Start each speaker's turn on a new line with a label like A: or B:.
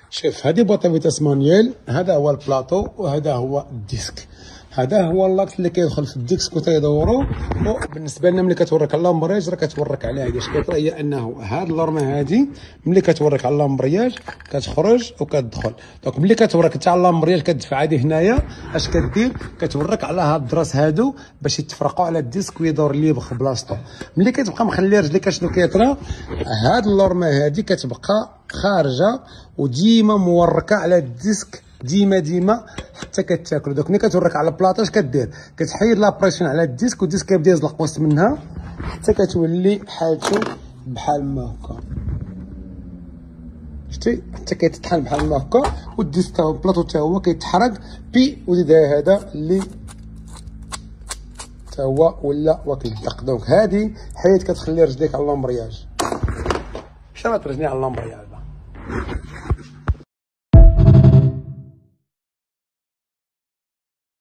A: شوف هذه بواطه فيتاس مانيوال، هذا هو البلاطو وهذا هو الديسك. هذا هو اللاكس اللي كيدخل في الديسك وتيدورو. وبالنسبه لنا ملي كتورك على لامبرياج راه كتورك على هادي اش كيطرا، هي انه هاد اللورمه هادي ملي كتورك على لامبرياج كتخرج وكتدخل. دونك ملي كتورك انت على لامبرياج كتدفع هادي هنايا، اش كدير كتورك على هاد الدراس هادو باش يتفرقوا على الديسك ويدور ليبر في بلاصتو. ملي كتبقى مخلي رجليك اشنو كيطرا، هاد اللورمه هادي كتبقى خارجه وديما موركه على الديسك ديما حتى كتاكل. دوك ملي كتورك على البلاطه اش كدير، كتحيد لابريسيون على الديسك والديسك كيبدا يزلق وسط منها حتى كتولي حالته بحال ما هكا. شتي حتى كيتطحن بحال ما هكا، والديسك تا البلاطو تا هو كيتحرق بي وليد هذا اللي تا هو ولا وكيدق. دونك هادي حيت كتخلي رجليك على لامبرياج. شرات رجلي على لامبرياج.